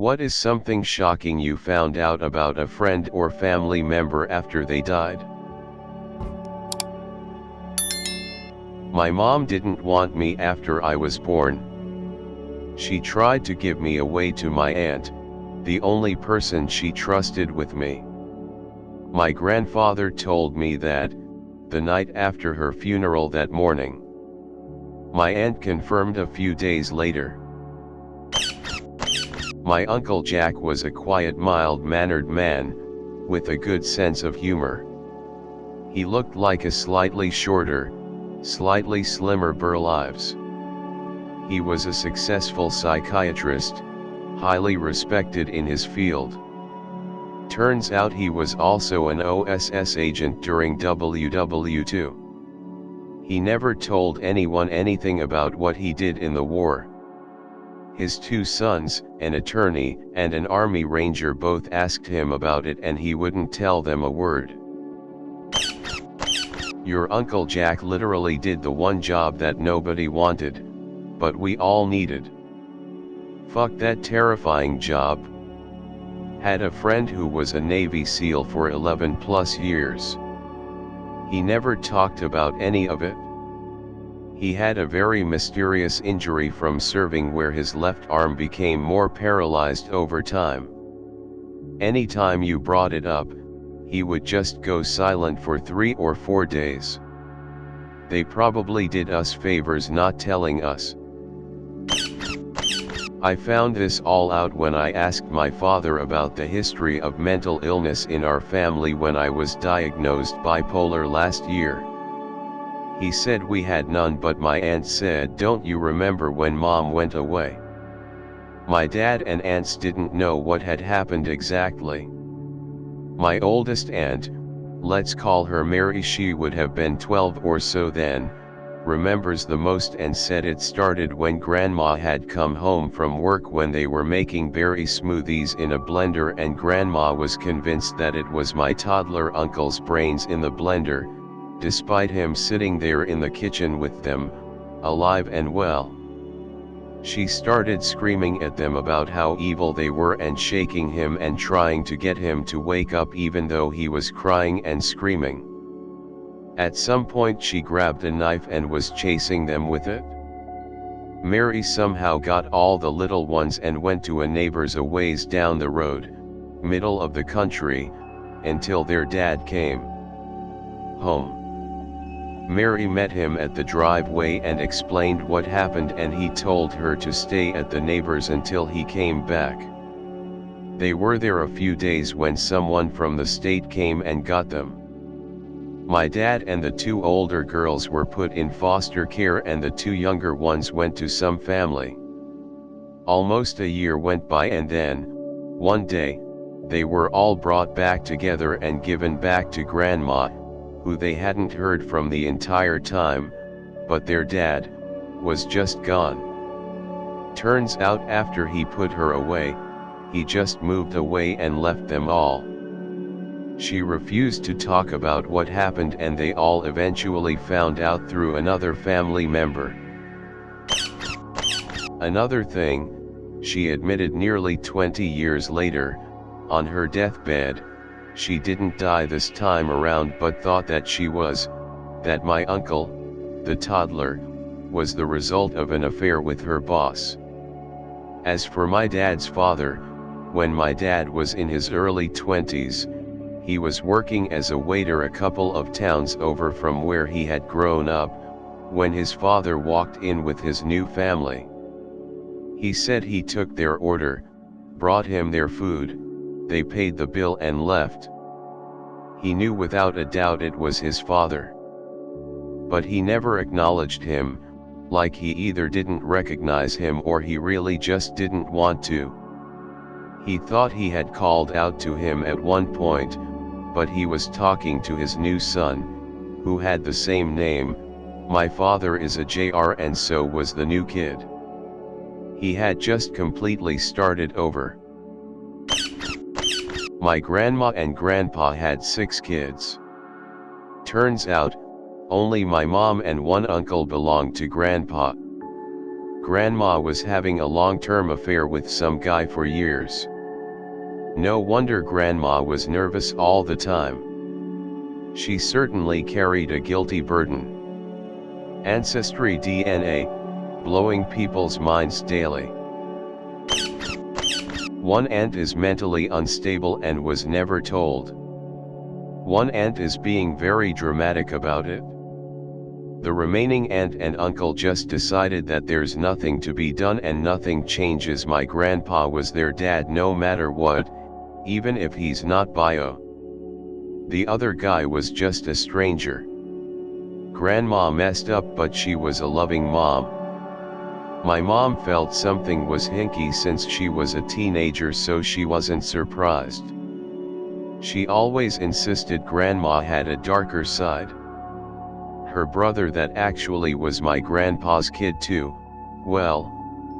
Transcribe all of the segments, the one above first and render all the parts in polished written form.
What is something shocking you found out about a friend or family member after they died? My mom didn't want me after I was born. She tried to give me away to my aunt, the only person she trusted with me. My grandfather told me that, the night after her funeral that morning. My aunt confirmed a few days later. My Uncle Jack was a quiet, mild-mannered man, with a good sense of humor. He looked like a slightly shorter, slightly slimmer Burl Ives. He was a successful psychiatrist, highly respected in his field. Turns out he was also an OSS agent during WW2. He never told anyone anything about what he did in the war. His two sons, an attorney and an army ranger, both asked him about it and he wouldn't tell them a word. Your Uncle Jack literally did the one job that nobody wanted, but we all needed. Fuck that terrifying job. Had a friend who was a Navy SEAL for 11 plus years. He never talked about any of it. He had a very mysterious injury from serving where his left arm became more paralyzed over time. Anytime you brought it up, he would just go silent for 3 or 4 days. They probably did us favors not telling us. I found this all out when I asked my father about the history of mental illness in our family when I was diagnosed bipolar last year. He said we had none, but my aunt said, "Don't you remember when Mom went away?" My dad and aunts didn't know what had happened exactly. My oldest aunt, let's call her Mary, she would have been 12 or so then, remembers the most and said it started when Grandma had come home from work when they were making berry smoothies in a blender, and Grandma was convinced that it was my toddler uncle's brains in the blender, despite him sitting there in the kitchen with them, alive and well. She started screaming at them about how evil they were and shaking him and trying to get him to wake up even though he was crying and screaming. At some point she grabbed a knife and was chasing them with it. Mary somehow got all the little ones and went to a neighbor's a ways down the road, middle of the country, until their dad came home. Mary met him at the driveway and explained what happened, and he told her to stay at the neighbor's until he came back. They were there a few days when someone from the state came and got them. My dad and the 2 older girls were put in foster care and the 2 younger ones went to some family. Almost a year went by and then, one day, they were all brought back together and given back to Grandma, who they hadn't heard from the entire time, but their dad was just gone. Turns out after he put her away, he just moved away and left them all. She refused to talk about what happened and they all eventually found out through another family member. Another thing, she admitted nearly 20 years later, on her deathbed, she didn't die this time around but thought that she was, that my uncle, the toddler, was the result of an affair with her boss. As for my dad's father, when my dad was in his early 20s, he was working as a waiter a couple of towns over from where he had grown up, when his father walked in with his new family. He said he took their order, brought him their food, they paid the bill and left. He knew without a doubt it was his father. But he never acknowledged him, like he either didn't recognize him or he really just didn't want to. He thought he had called out to him at one point, but he was talking to his new son, who had the same name. My father is a JR and so was the new kid. He had just completely started over. My grandma and grandpa had 6 kids. Turns out, only my mom and one uncle belonged to grandpa. Grandma was having a long-term affair with some guy for years. No wonder Grandma was nervous all the time. She certainly carried a guilty burden. Ancestry DNA, blowing people's minds daily. One aunt is mentally unstable and was never told. One aunt is being very dramatic about it. The remaining aunt and uncle just decided that there's nothing to be done and nothing changes. My grandpa was their dad no matter what, even if he's not bio. The other guy was just a stranger. Grandma messed up, but she was a loving mom. My mom felt something was hinky since she was a teenager, so she wasn't surprised. She always insisted Grandma had a darker side. Her brother that actually was my grandpa's kid too, well,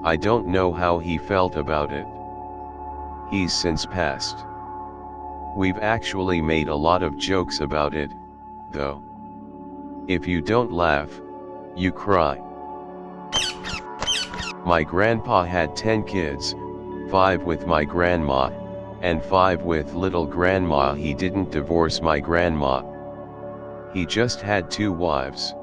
I don't know how he felt about it. He's since passed. We've actually made a lot of jokes about it, though. If you don't laugh, you cry. My grandpa had 10 kids, 5 with my grandma, and 5 with little grandma. He didn't divorce my grandma. He just had 2 wives.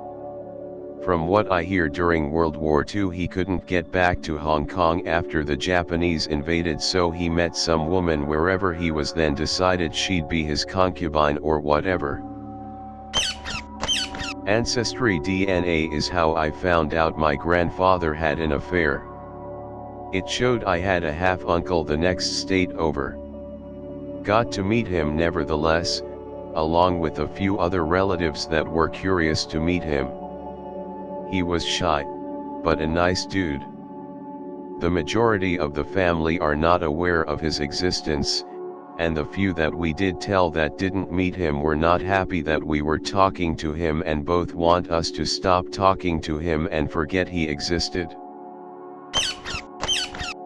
From what I hear, during World War II he couldn't get back to Hong Kong after the Japanese invaded, so he met some woman wherever he was, then decided she'd be his concubine or whatever. Ancestry DNA is how I found out my grandfather had an affair. It showed I had a half-uncle the next state over. Got to meet him nevertheless, along with a few other relatives that were curious to meet him. He was shy, but a nice dude. The majority of the family are not aware of his existence, and the few that we did tell that didn't meet him were not happy that we were talking to him, and both want us to stop talking to him and forget he existed.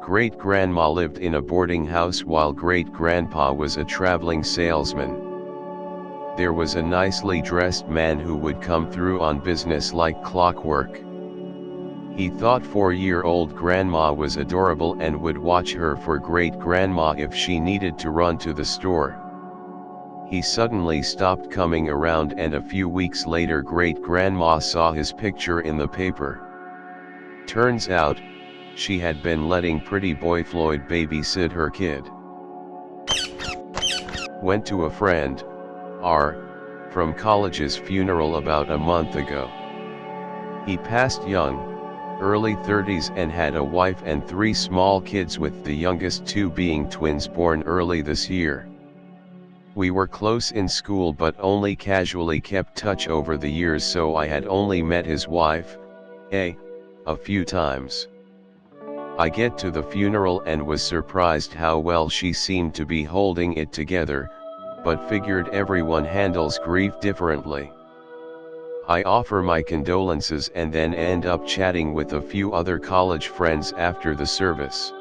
Great-grandma lived in a boarding house while great-grandpa was a traveling salesman. There was a nicely dressed man who would come through on business like clockwork. He thought 4-year-old grandma was adorable and would watch her for great-grandma if she needed to run to the store. He suddenly stopped coming around, and a few weeks later great-grandma saw his picture in the paper. Turns out, she had been letting pretty boy Floyd babysit her kid. Went to a friend, from college's funeral about a month ago. He passed young, early 30s, and had a wife and 3 small kids, with the youngest 2 being twins born early this year. We were close in school but only casually kept touch over the years, so I had only met his wife, a few times. I get to the funeral and was surprised how well she seemed to be holding it together, but figured everyone handles grief differently. I offer my condolences and then end up chatting with a few other college friends after the service.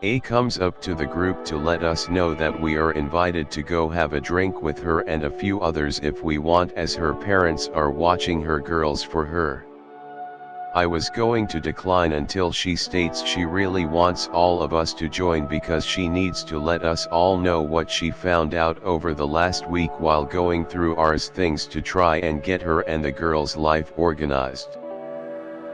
A comes up to the group to let us know that we are invited to go have a drink with her and a few others if we want, as her parents are watching her girls for her. I was going to decline until she states she really wants all of us to join because she needs to let us all know what she found out over the last week while going through ours things to try and get her and the girls' life organized.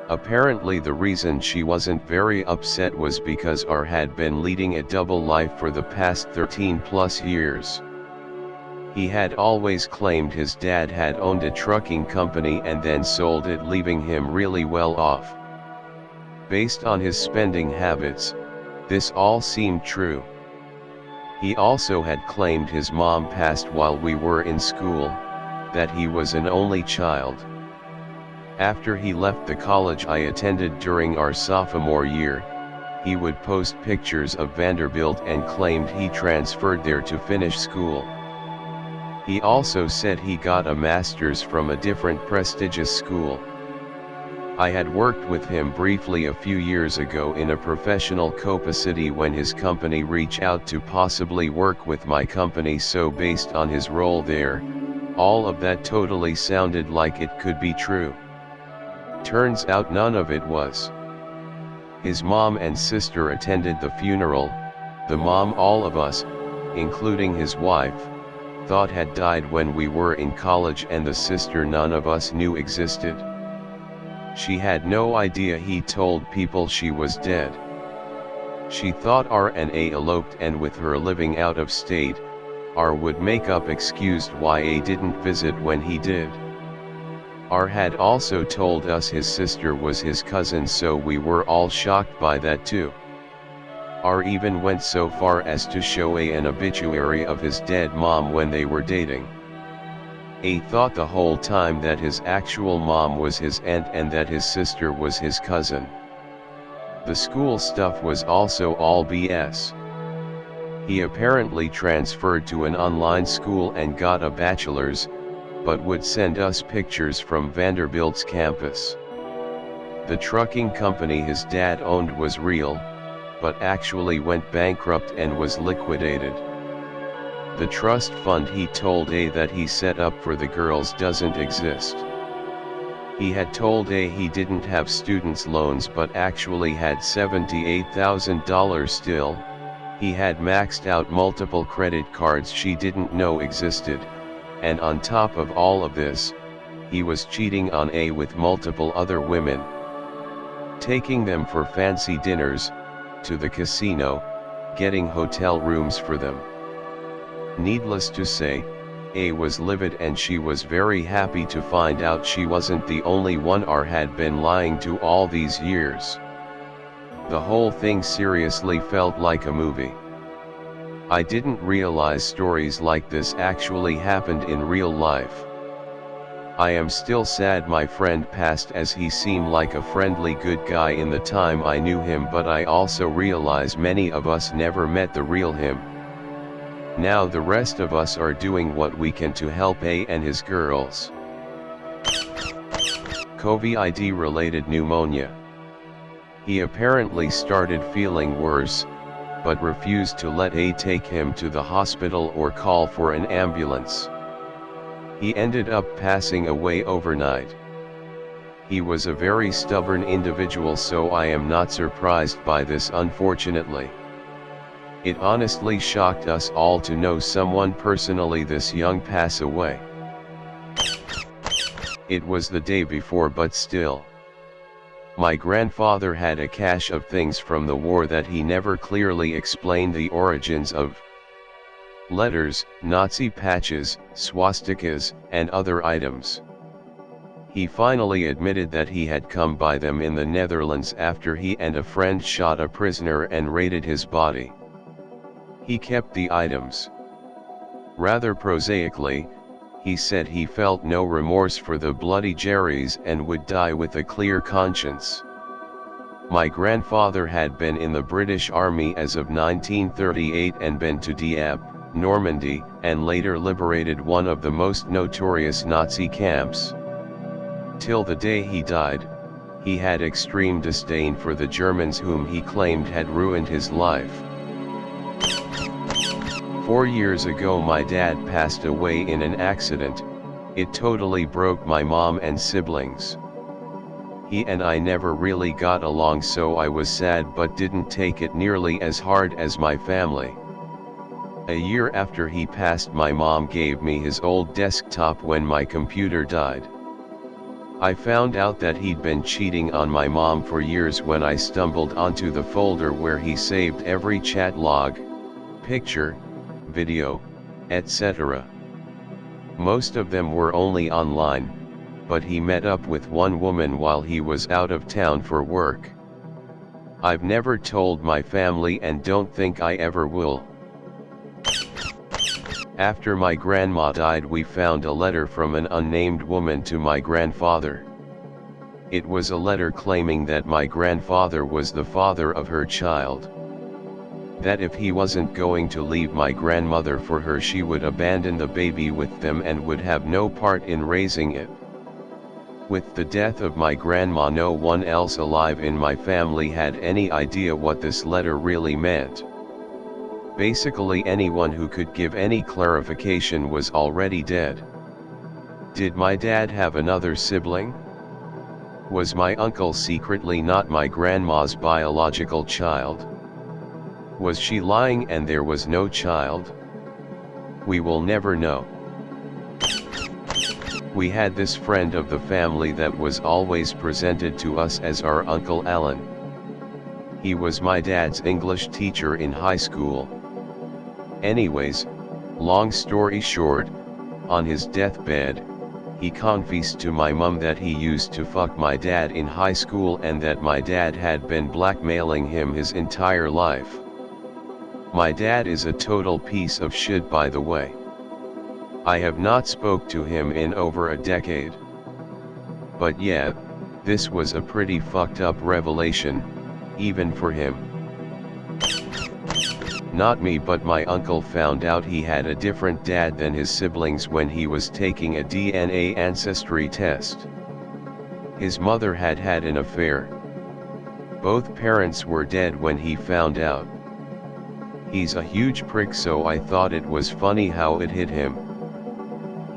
Apparently the reason she wasn't very upset was because R had been leading a double life for the past 13+ years. He had always claimed his dad had owned a trucking company and then sold it, leaving him really well off. Based on his spending habits, this all seemed true. He also had claimed his mom passed while we were in school, that he was an only child. After he left the college I attended during our sophomore year, he would post pictures of Vanderbilt and claimed he transferred there to finish school. He also said he got a master's from a different prestigious school. I had worked with him briefly a few years ago in a professional capacity when his company reached out to possibly work with my company, so based on his role there, all of that totally sounded like it could be true. Turns out none of it was. His mom and sister attended the funeral. The mom, all of us, including his wife, thought had died when we were in college, and the sister none of us knew existed. She had no idea he told people she was dead. She thought R and A eloped, and with her living out of state, R would make up excused why A didn't visit when he did. R had also told us his sister was his cousin, so we were all shocked by that too. R even went so far as to show A an obituary of his dead mom when they were dating. A thought the whole time that his actual mom was his aunt and that his sister was his cousin. The school stuff was also all BS. He apparently transferred to an online school and got a bachelor's, but would send us pictures from Vanderbilt's campus. The trucking company his dad owned was real, but actually went bankrupt and was liquidated. The trust fund he told A that he set up for the girls doesn't exist. He had told A he didn't have students' loans but actually had $78,000 still. He had maxed out multiple credit cards she didn't know existed, and on top of all of this, he was cheating on A with multiple other women. Taking them for fancy dinners, to the casino, getting hotel rooms for them. Needless to say, A was livid, and she was very happy to find out she wasn't the only one R had been lying to all these years. The whole thing seriously felt like a movie. I didn't realize stories like this actually happened in real life. I am still sad my friend passed, as he seemed like a friendly good guy in the time I knew him, but I also realize many of us never met the real him. Now the rest of us are doing what we can to help A and his girls. COVID-related pneumonia. He apparently started feeling worse, but refused to let A take him to the hospital or call for an ambulance. He ended up passing away overnight. He was a very stubborn individual, so I am not surprised by this, unfortunately. It honestly shocked us all to know someone personally this young pass away. It was the day before, but still. My grandfather had a cache of things from the war that he never clearly explained the origins of. Letters, Nazi patches, swastikas, and other items. He finally admitted that he had come by them in the Netherlands after he and a friend shot a prisoner and raided his body. He kept the items. Rather prosaically, he said he felt no remorse for the bloody Jerrys and would die with a clear conscience. My grandfather had been in the British Army as of 1938 and been to Dieppe, Normandy, and later liberated one of the most notorious Nazi camps. Till the day he died, he had extreme disdain for the Germans, whom he claimed had ruined his life. 4 years ago my dad passed away in an accident. It totally broke my mom and siblings. He and I never really got along, so I was sad but didn't take it nearly as hard as my family. A year after he passed, my mom gave me his old desktop when my computer died. I found out that he'd been cheating on my mom for years when I stumbled onto the folder where he saved every chat log, picture, video, etc. Most of them were only online, but he met up with one woman while he was out of town for work. I've never told my family and don't think I ever will. After my grandma died, we found a letter from an unnamed woman to my grandfather. It was a letter claiming that my grandfather was the father of her child. That if he wasn't going to leave my grandmother for her, she would abandon the baby with them and would have no part in raising it. With the death of my grandma, no one else alive in my family had any idea what this letter really meant. Basically, anyone who could give any clarification was already dead. Did my dad have another sibling? Was my uncle secretly not my grandma's biological child? Was she lying and there was no child? We will never know. We had this friend of the family that was always presented to us as our Uncle Alan. He was my dad's English teacher in high school. Anyways, long story short, on his deathbed, he confessed to my mum that he used to fuck my dad in high school and that my dad had been blackmailing him his entire life. My dad is a total piece of shit, by the way. I have not spoke to him in over a decade. But yeah, this was a pretty fucked up revelation, even for him. Not me, but my uncle found out he had a different dad than his siblings when he was taking a DNA ancestry test. His mother had had an affair. Both parents were dead when he found out. He's a huge prick, so I thought it was funny how it hit him.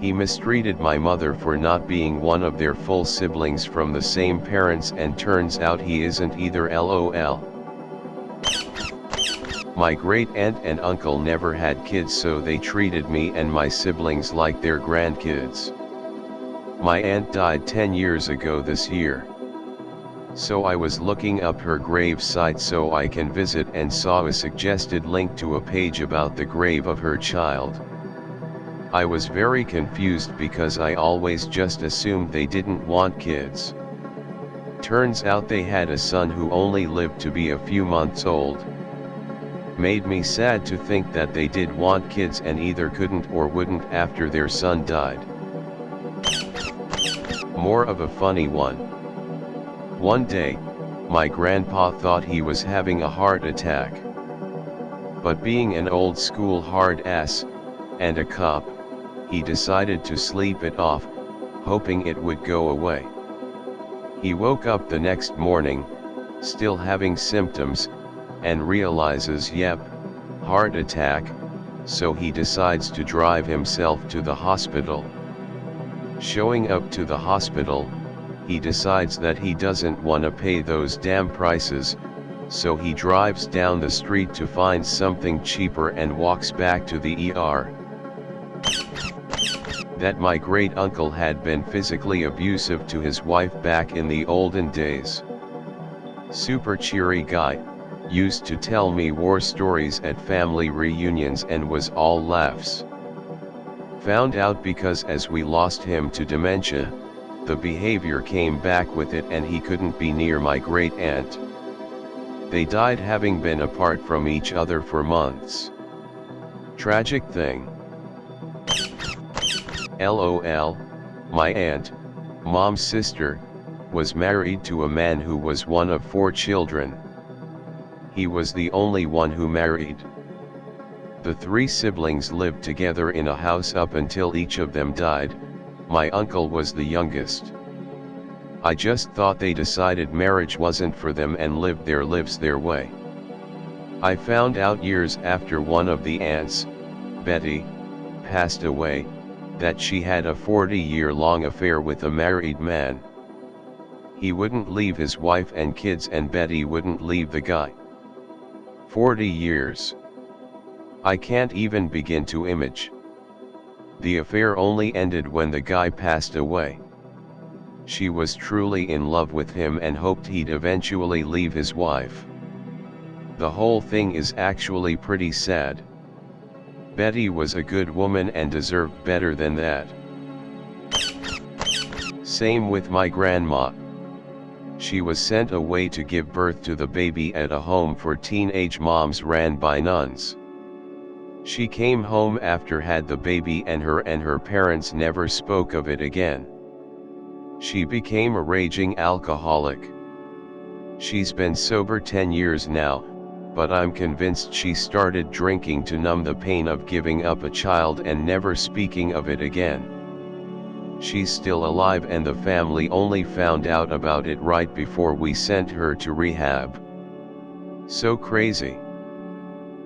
He mistreated my mother for not being one of their full siblings from the same parents, and turns out he isn't either, lol. My great aunt and uncle never had kids, so they treated me and my siblings like their grandkids. My aunt died 10 years ago this year. So I was looking up her grave site so I can visit, and saw a suggested link to a page about the grave of her child. I was very confused because I always just assumed they didn't want kids. Turns out they had a son who only lived to be a few months old. Made me sad to think that they did want kids and either couldn't or wouldn't after their son died. More of a funny one. One day, my grandpa thought he was having a heart attack. But being an old school hard ass, and a cop, he decided to sleep it off, hoping it would go away. He woke up the next morning, still having symptoms, and realizes, yep, heart attack, so he decides to drive himself to the hospital. Showing up to the hospital, he decides that he doesn't want to pay those damn prices, so he drives down the street to find something cheaper and walks back to the ER. That my great uncle had been physically abusive to his wife back in the olden days. Super cheery guy. Used to tell me war stories at family reunions and was all laughs. Found out because as we lost him to dementia, the behavior came back with it and he couldn't be near my great aunt. They died having been apart from each other for months. Tragic thing. LOL, my aunt, mom's sister, was married to a man who was one of 4 children. He was the only one who married. The 3 siblings lived together in a house up until each of them died. My uncle was the youngest. I just thought they decided marriage wasn't for them and lived their lives their way. I found out years after one of the aunts, Betty, passed away, that she had a 40-year-long affair with a married man. He wouldn't leave his wife and kids, and Betty wouldn't leave the guy. 40 years. I can't even begin to imagine. The affair only ended when the guy passed away. She was truly in love with him and hoped he'd eventually leave his wife. The whole thing is actually pretty sad. Betty was a good woman and deserved better than that. Same with my grandma. She was sent away to give birth to the baby at a home for teenage moms ran by nuns. She came home after had the baby, and her parents never spoke of it again. She became a raging alcoholic. She's been sober 10 years now, but I'm convinced she started drinking to numb the pain of giving up a child and never speaking of it again. She's still alive and the family only found out about it right before we sent her to rehab. So crazy.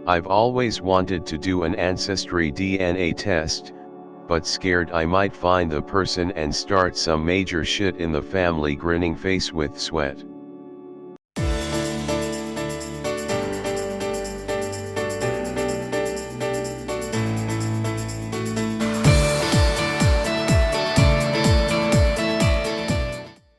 I've always wanted to do an ancestry DNA test, but scared I might find the person and start some major shit in the family, grinning face with sweat.